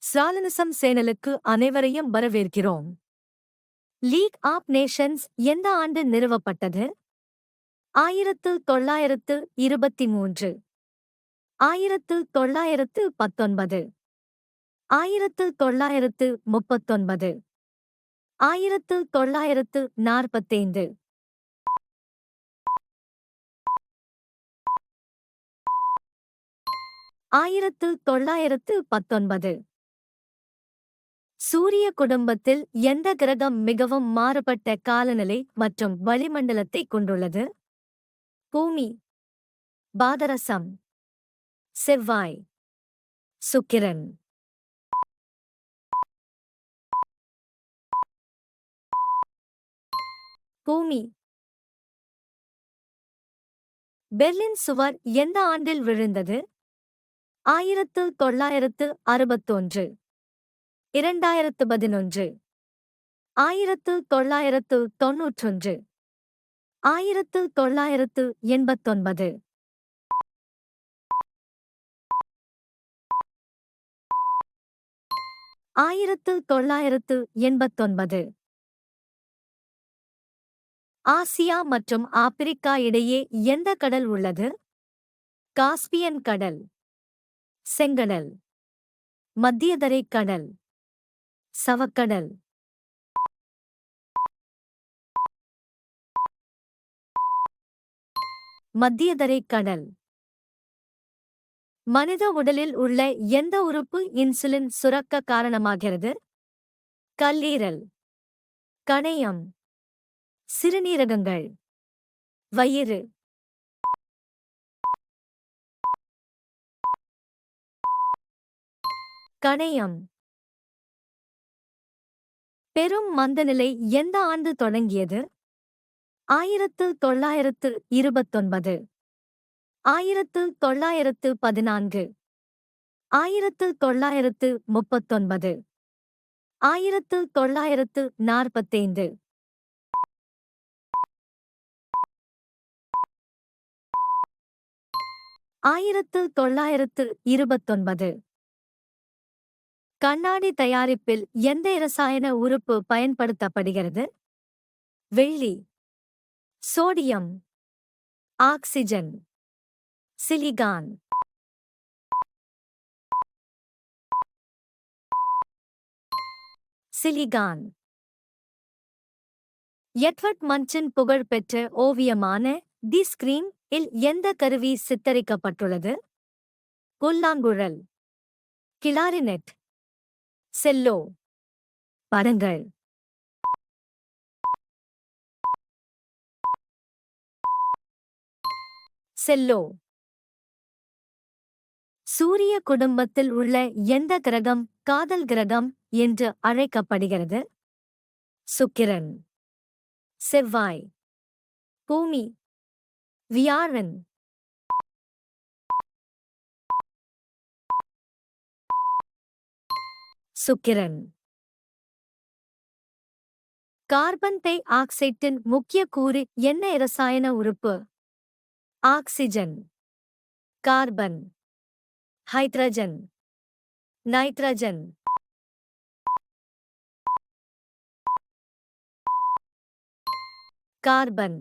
Stalinism சேனலுக்கு அனைவரையும் வரவேற்கிறோம். லீக் ஆப் நேஷன்ஸ் எந்த ஆண்டு நிறுவப்பட்டது? 1923, 1919, 1939, 1945. 1919. சூரிய குடும்பத்தில் எந்த கிரகம் மிகவும் மாறுபட்ட காலநிலை மற்றும் வளிமண்டலத்தை கொண்டுள்ளது? பூமி, பாதரசம், செவ்வாய், சுக்கிரன். பூமி. பெர்லின் சுவர் எந்த ஆண்டில் விழுந்தது? 1961, 2011, 1991, 1989. 1989. ஆசியா மற்றும் ஆப்பிரிக்கா இடையே எந்த கடல் உள்ளது? காஸ்பியன் கடல், செங்கடல், மத்தியதரை கடல், சவக்கடல். மத்தியதரை கடல். மனித உடலில் உள்ள எந்த உறுப்பு இன்சுலின் சுரக்க காரணமாகிறது? கல்லீரல், கணையம், சிறுநீரகங்கள், வயிறு. கணையம். பெரும் மந்தநிலை எந்த ஆண்டு தொடங்கியது? 1929, 1914, 1939, 1945. 1929. கண்ணாடி தயாரிப்பில் எந்த இரசாயன உறுப்பு பயன்படுத்தப்படுகிறது? வெள்ளி, sodium, oxygen, silicon. Silicon. Edward மன்ச்சின் புகழ்பெற்ற ஓவியமான தி ஸ்கிரீன் இல் எந்த கருவி சித்தரிக்கப்பட்டுள்ளது? புல்லாங்குழல், கிளாரினெட், செல்லோ. படங்கள். செல்லோ. சூரிய குடும்பத்தில் உள்ள எந்த கிரகம் காதல் கிரகம் என்று அழைக்கப்படுகிறது? சுக்கிரன், செவ்வாய், பூமி, வியாழன். சுக்கிரன். கார்பன் டை ஆக்சைட்டின் முக்கிய கூறு என்ன இரசாயன உறுப்பு? Oxygen, carbon, hydrogen, nitrogen. Carbon.